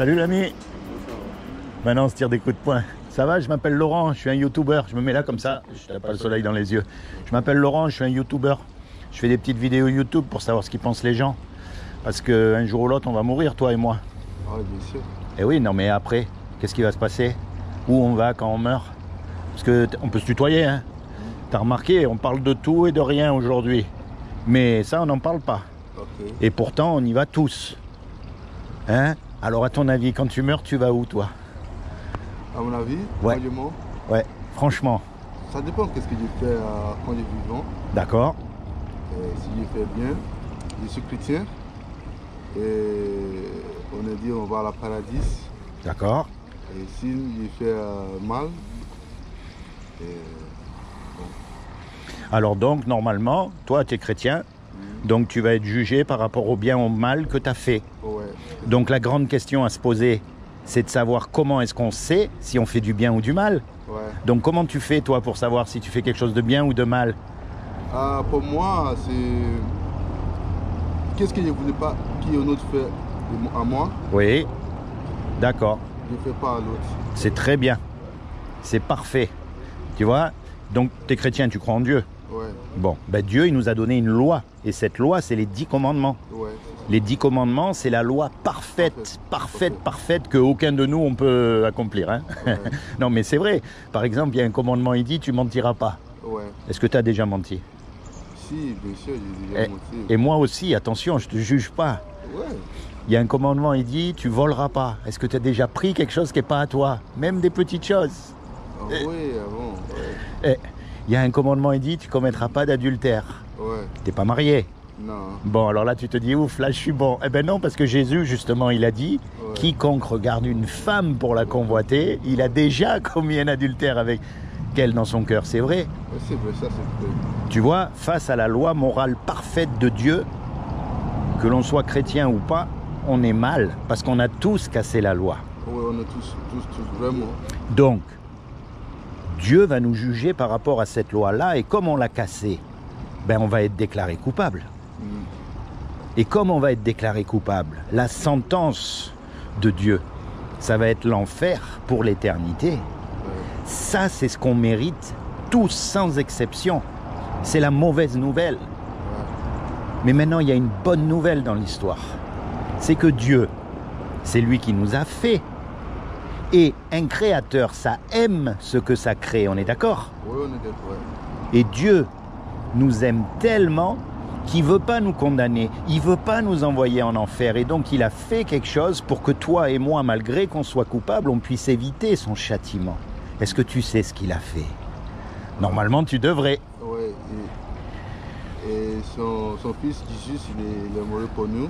Salut l'ami. Maintenant on se tire des coups de poing. Ça va, je m'appelle Laurent, je suis un youtubeur. Je me mets là comme ça, je n'ai pas le soleil dans les yeux. Je m'appelle Laurent, je suis un youtubeur. Je fais des petites vidéos YouTube pour savoir ce qu'ils pensent les gens. Parce qu'un jour ou l'autre on va mourir, toi et moi. Ah oui, bien sûr. Et oui, non mais après, qu'est-ce qui va se passer? Où on va quand on meurt? Parce qu'on peut se tutoyer, hein. T'as remarqué, on parle de tout et de rien aujourd'hui. Mais ça, on n'en parle pas. Okay. Et pourtant, on y va tous. Hein? Alors, à ton avis, quand tu meurs, tu vas où, toi? À mon avis, Ouais. franchement, Ouais, franchement. ça dépend de ce que j'ai fait quand j'ai vivant. D'accord. Si j'ai fait bien, je suis chrétien. Et on a dit on va à la paradis. D'accord. Et si j'ai fait mal, Alors donc, normalement, toi, tu es chrétien. Donc, tu vas être jugé par rapport au bien ou au mal que tu as fait. ouais. Donc, la grande question à se poser, c'est de savoir comment est-ce qu'on sait si on fait du bien ou du mal. Ouais. Donc, comment tu fais, toi, pour savoir si tu fais quelque chose de bien ou de mal? Pour moi, c'est qu'est-ce que je ne voulais pas qu'un autre fait à moi, Oui. D'accord. je ne fais pas à l'autre. C'est très bien. C'est parfait. Tu vois? Donc, tu es chrétien, tu crois en Dieu. Ouais, Bon, ben Dieu, il nous a donné une loi. Et cette loi, c'est les 10 commandements. ouais. Les 10 commandements, c'est la loi parfaite qu'aucun de nous, on peut accomplir. Hein. Ouais. Non, mais c'est vrai. Par exemple, il y a un commandement, il dit, tu mentiras pas. Ouais. Est-ce que tu as déjà menti? Si, bien sûr, j'ai déjà menti. Et moi aussi, attention, je te juge pas. Ouais. Il y a un commandement, il dit, tu voleras pas. Est-ce que tu as déjà pris quelque chose qui n'est pas à toi? Même des petites choses. Ah oui, bon, ouais. Il y a un commandement, il dit, tu commettras pas d'adultère. Ouais. T'es pas marié. Non. Bon, alors là, tu te dis, ouf, là, je suis bon. Eh ben non, parce que Jésus, justement, il a dit, Ouais. quiconque regarde une femme pour la convoiter, il a déjà commis un adultère avec elle dans son cœur. C'est vrai. Ouais, c'est vrai, ça c'est vrai. Tu vois, face à la loi morale parfaite de Dieu, que l'on soit chrétien ou pas, on est mal, parce qu'on a tous cassé la loi. Ouais, on est tous, vraiment. Donc, Dieu va nous juger par rapport à cette loi-là, et comme on l'a cassée, ben on va être déclaré coupable. Et comme on va être déclaré coupable, la sentence de Dieu, ça va être l'enfer pour l'éternité. Ouais. Ça, c'est ce qu'on mérite tous sans exception. C'est la mauvaise nouvelle. Mais maintenant, il y a une bonne nouvelle dans l'histoire. C'est que Dieu, c'est lui qui nous a fait. Et un créateur, ça aime ce que ça crée, on est d'accord? Ouais, on est d'accord. Et Dieu nous aime tellement qu'il ne veut pas nous condamner, il ne veut pas nous envoyer en enfer. Et donc il a fait quelque chose pour que toi et moi, malgré qu'on soit coupable, on puisse éviter son châtiment. Est-ce que tu sais ce qu'il a fait? Normalement, tu devrais. Ouais. Et son fils Jésus, il est mort pour nous.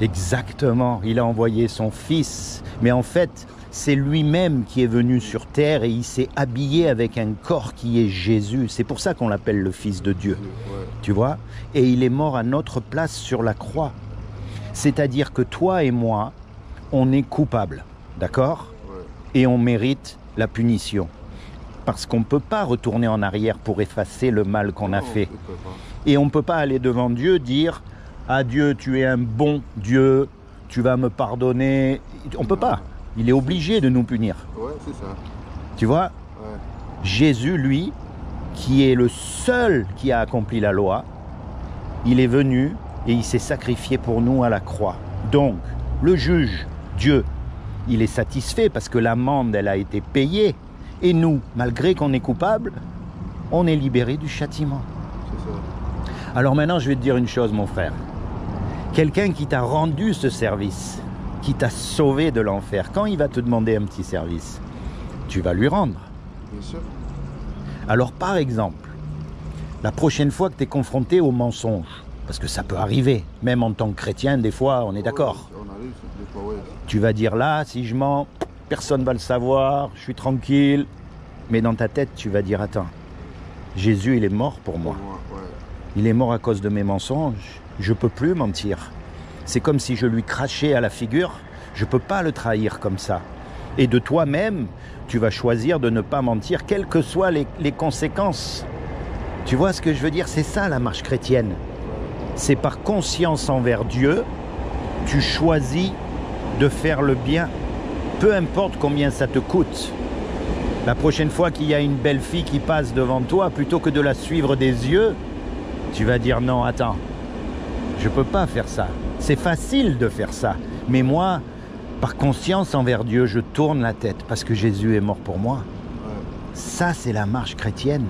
Exactement, il a envoyé son fils. Mais en fait, c'est lui-même qui est venu sur terre et il s'est habillé avec un corps qui est Jésus. C'est pour ça qu'on l'appelle le Fils de Dieu. Ouais. Tu vois? Et il est mort à notre place sur la croix. C'est-à-dire que toi et moi, on est coupables, d'accord? Ouais. Et on mérite la punition. Parce qu'on ne peut pas retourner en arrière pour effacer le mal qu'on a Non, fait. on peut pas. Et on ne peut pas aller devant Dieu dire « Ah Dieu, tu es un bon Dieu, tu vas me pardonner ». On ne peut pas. Il est obligé de nous punir. Ouais, c'est ça. Tu vois? Ouais. Jésus, lui, qui est le seul qui a accompli la loi, il est venu et il s'est sacrifié pour nous à la croix. Donc, le juge, Dieu, il est satisfait parce que l'amende, elle a été payée. Et nous, malgré qu'on est coupable, on est libéré du châtiment. C'est ça. Alors maintenant, je vais te dire une chose, mon frère. Quelqu'un qui t'a rendu ce service, qui t'a sauvé de l'enfer, quand il va te demander un petit service, tu vas lui rendre. Bien sûr. Alors par exemple, la prochaine fois que tu es confronté au mensonge, parce que ça peut arriver, même en tant que chrétien, des fois, on est d'accord. Ouais, on arrive des fois, ouais. Tu vas dire là, si je mens, personne ne va le savoir, je suis tranquille. Mais dans ta tête, tu vas dire, attends, Jésus, il est mort pour moi. Ouais. Il est mort à cause de mes mensonges. Je ne peux plus mentir. C'est comme si je lui crachais à la figure. Je ne peux pas le trahir comme ça. Et de toi-même, tu vas choisir de ne pas mentir, quelles que soient les conséquences. Tu vois ce que je veux dire? C'est ça la marche chrétienne. C'est par conscience envers Dieu, tu choisis de faire le bien, peu importe combien ça te coûte. La prochaine fois qu'il y a une belle fille qui passe devant toi, plutôt que de la suivre des yeux, tu vas dire non, attends, je peux pas faire ça. C'est facile de faire ça, mais moi, par conscience envers Dieu, je tourne la tête parce que Jésus est mort pour moi. Ça, c'est la marche chrétienne.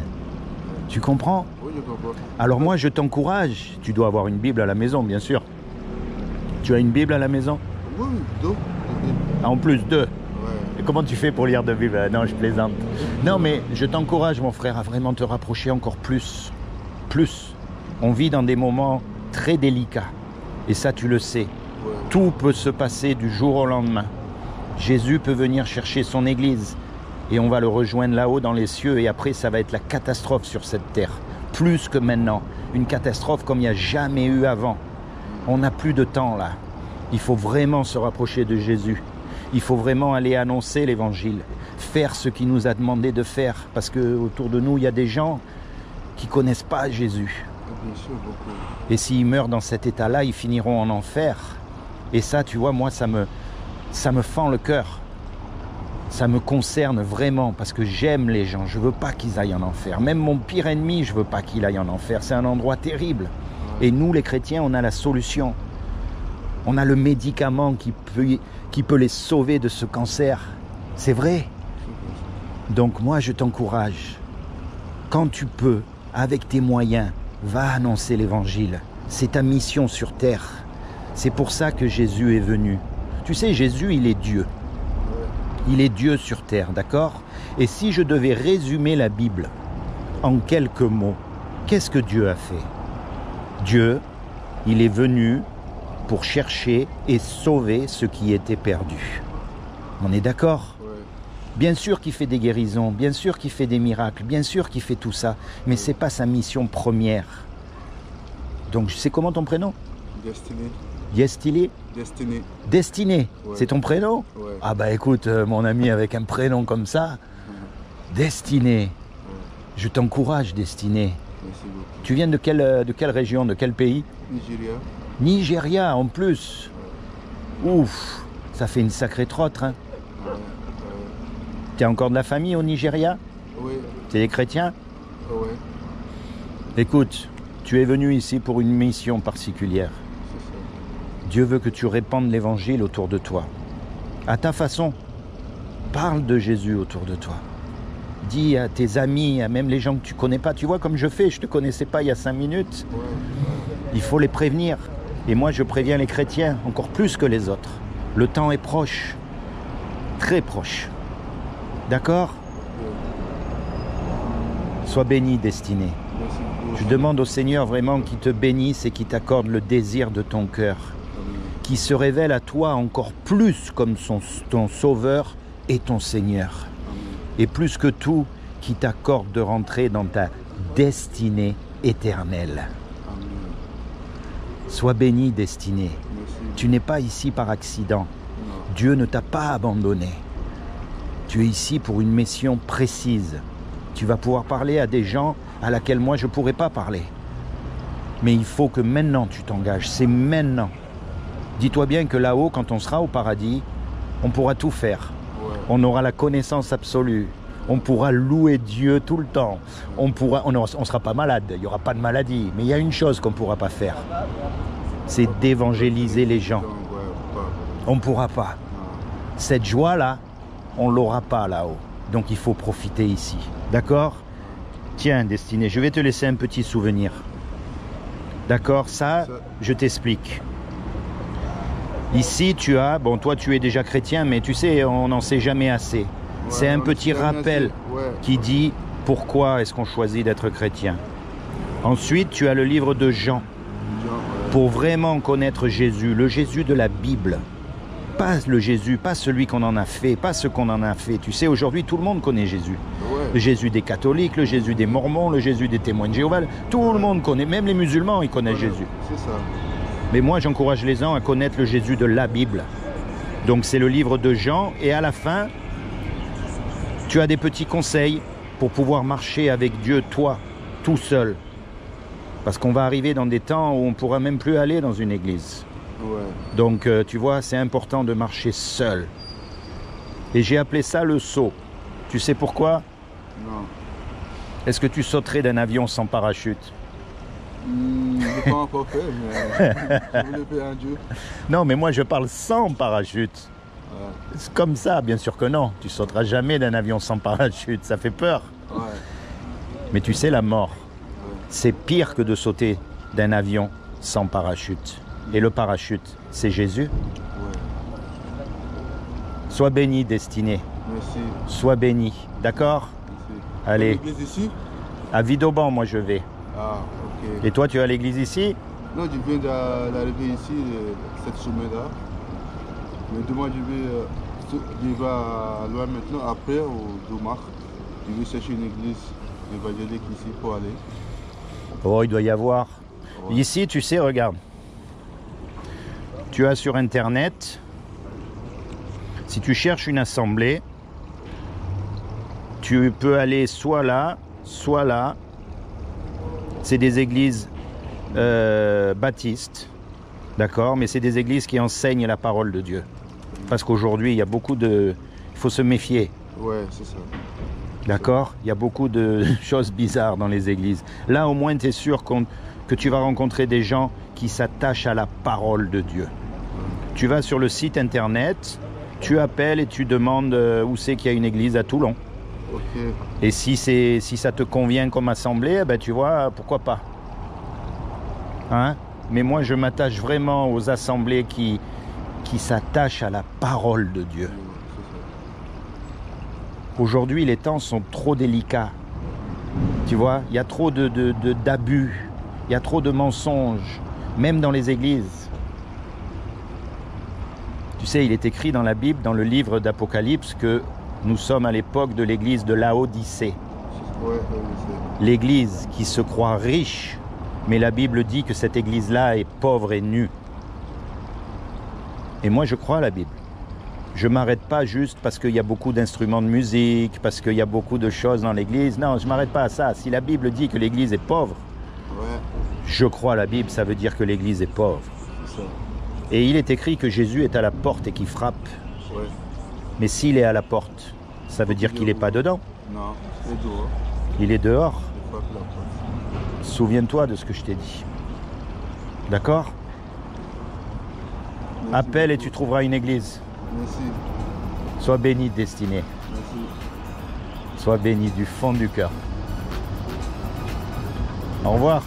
Tu comprends? Oui, je comprends. Alors moi, je t'encourage. Tu dois avoir une Bible à la maison, bien sûr. Tu as une Bible à la maison? Oui, deux. Ah, en plus, deux. Ouais. Et comment tu fais pour lire de Bible? Non, je plaisante. Non, mais je t'encourage, mon frère, à vraiment te rapprocher encore plus. Plus. On vit dans des moments très délicats. Et ça, tu le sais. Ouais. Tout peut se passer du jour au lendemain. Jésus peut venir chercher son Église. Et on va le rejoindre là-haut dans les cieux. Et après, ça va être la catastrophe sur cette terre. Plus que maintenant. Une catastrophe comme il n'y a jamais eu avant. On n'a plus de temps là. Il faut vraiment se rapprocher de Jésus. Il faut vraiment aller annoncer l'évangile. Faire ce qu'il nous a demandé de faire. Parce qu'autour de nous, il y a des gens qui ne connaissent pas Jésus. Bien sûr, beaucoup. Et s'ils meurent dans cet état-là, ils finiront en enfer. Et ça, tu vois, moi, ça me fend le cœur. Ça me concerne vraiment parce que j'aime les gens. Je ne veux pas qu'ils aillent en enfer. Même mon pire ennemi, je ne veux pas qu'il aille en enfer. C'est un endroit terrible. Et nous, les chrétiens, on a la solution. On a le médicament qui peut les sauver de ce cancer. C'est vrai. Donc moi, je t'encourage. Quand tu peux, avec tes moyens, va annoncer l'évangile. C'est ta mission sur terre. C'est pour ça que Jésus est venu. Tu sais, Jésus, il est Dieu. Il est Dieu sur terre, d'accord? Et si je devais résumer la Bible en quelques mots, qu'est-ce que Dieu a fait? Dieu, il est venu pour chercher et sauver ce qui était perdu. On est d'accord? Ouais. Bien sûr qu'il fait des guérisons, bien sûr qu'il fait des miracles, bien sûr qu'il fait tout ça, mais ce n'est pas sa mission première. Donc, c'est comment ton prénom? Destiné. Yestili? Destiné. Destiné, Ouais. c'est ton prénom? Ouais. Ah bah écoute, mon ami avec un prénom comme ça, Destiné, Ouais. je t'encourage Destiné. Merci beaucoup. Tu viens de quelle région, de quel pays? Nigeria. Nigeria en plus. Ouf, ça fait une sacrée trotte. Hein. Tu as encore de la famille au Nigeria? Oui. Tu es des chrétiens? Ouais. Écoute, tu es venu ici pour une mission particulière. C'est ça. Dieu veut que tu répandes l'évangile autour de toi. À ta façon, parle de Jésus autour de toi. Dis à tes amis, à même les gens que tu ne connais pas. Tu vois comme je fais, je ne te connaissais pas il y a 5 minutes. Ouais. Il faut les prévenir. Et moi, je préviens les chrétiens encore plus que les autres. Le temps est proche. Très proche. D'accord? Sois béni, Destiné. Merci beaucoup. Je demande au Seigneur vraiment qu'il te bénisse et qu'il t'accorde le désir de ton cœur. Amen. Qu'il se révèle à toi encore plus comme ton Sauveur et ton Seigneur. Amen. Et plus que tout, qu'il t'accorde de rentrer dans ta destinée éternelle. Amen. Sois béni, Destiné. Merci. Tu n'es pas ici par accident. Non. Dieu ne t'a pas abandonné. Tu es ici pour une mission précise. Tu vas pouvoir parler à des gens à laquelle moi je ne pourrais pas parler. Mais il faut que maintenant tu t'engages. C'est maintenant. Dis-toi bien que là-haut, quand on sera au paradis, on pourra tout faire. Ouais. On aura la connaissance absolue. On pourra louer Dieu tout le temps. On ne sera pas malade. Il n'y aura pas de maladie. Mais il y a une chose qu'on ne pourra pas faire. C'est d'évangéliser les gens. Donc, ouais, pas. On ne pourra pas. Non. Cette joie-là, on ne l'aura pas là-haut. Donc il faut profiter ici. D'accord? Tiens, Destiné, je vais te laisser un petit souvenir. D'accord? Ça, je t'explique. Ici, tu as... Bon, toi, tu es déjà chrétien, mais tu sais, on n'en sait jamais assez. Ouais, C'est un on petit sait jamais rappel assez. Ouais. qui dit pourquoi est-ce qu'on choisit d'être chrétien. Ensuite, tu as le livre de Jean. Jean, ouais. Pour vraiment connaître Jésus, le Jésus de la Bible. Pas le Jésus, pas celui qu'on en a fait, pas ce qu'on en a fait. Tu sais, aujourd'hui, tout le monde connaît Jésus. Ouais. Le Jésus des catholiques, le Jésus des mormons, le Jésus des témoins de Jéhovah. Tout le monde connaît, même les musulmans, ils connaissent Voilà. Jésus. C'est ça. Mais moi, j'encourage les gens à connaître le Jésus de la Bible. Donc, c'est le livre de Jean. Et à la fin, tu as des petits conseils pour pouvoir marcher avec Dieu, toi, tout seul. Parce qu'on va arriver dans des temps où on ne pourra même plus aller dans une église. Ouais. Donc, tu vois, c'est important de marcher seul. Et j'ai appelé ça le saut. Tu sais pourquoi? Non. Est-ce que tu sauterais d'un avion sans parachute? Je n'ai pas encore fait, mais je voulais faire un Dieu. Non, mais moi je parle sans parachute. Ouais. C'est comme ça, bien sûr que non. Tu sauteras jamais d'un avion sans parachute, ça fait peur. Ouais. Mais tu sais, la mort, Ouais. c'est pire que de sauter d'un avion sans parachute. Et le parachute, c'est Jésus. Ouais. Sois béni, Destiné. Merci. Sois béni. D'accord? Merci. Allez. L'église ici? À Vidauban, moi je vais. Ah, ok. Et toi, tu es à l'église ici? Non, je viens d'arriver ici cette semaine-là. Mais demain, je vais à loin maintenant, après, au Doumar. Je vais chercher une église évangélique ici pour aller. Oh, il doit y avoir. Ouais. Ici, tu sais, regarde. Tu as sur Internet, si tu cherches une assemblée, tu peux aller soit là, soit là. C'est des églises baptistes, d'accord? Mais c'est des églises qui enseignent la parole de Dieu. Parce qu'aujourd'hui, il y a beaucoup de... Il faut se méfier, Ouais, c'est ça. d'accord? Il y a beaucoup de choses bizarres dans les églises. Là, au moins, tu es sûr que tu vas rencontrer des gens qui s'attachent à la parole de Dieu. Tu vas sur le site internet, tu appelles et tu demandes où c'est qu'il y a une église à Toulon. Ok. Et si ça te convient comme assemblée, eh ben, tu vois, pourquoi pas. Hein? Mais moi, je m'attache vraiment aux assemblées qui s'attachent à la parole de Dieu. C'est ça. Aujourd'hui, les temps sont trop délicats. Tu vois, il y a trop d'abus, il y a trop de mensonges, même dans les églises. Tu sais, il est écrit dans la Bible, dans le livre d'Apocalypse, que nous sommes à l'époque de l'église de Laodicée. Ouais, L'église qui se croit riche, mais la Bible dit que cette église-là est pauvre et nue. Et moi, je crois à la Bible. Je ne m'arrête pas juste parce qu'il y a beaucoup d'instruments de musique, parce qu'il y a beaucoup de choses dans l'église. Non, je ne m'arrête pas à ça. Si la Bible dit que l'église est pauvre, ouais, je crois à la Bible, ça veut dire que l'église est pauvre. c'est ça. Et il est écrit que Jésus est à la porte et qu'il frappe. Ouais. Mais s'il est à la porte, ça veut dire qu'il n'est pas dedans. Non, c'est dehors. Il est dehors. Je frappe la porte. Souviens-toi de ce que je t'ai dit. D'accord? Merci Appelle et beaucoup. tu trouveras une église. Merci. Sois béni, Destiné. Merci. Sois béni du fond du cœur. Au revoir.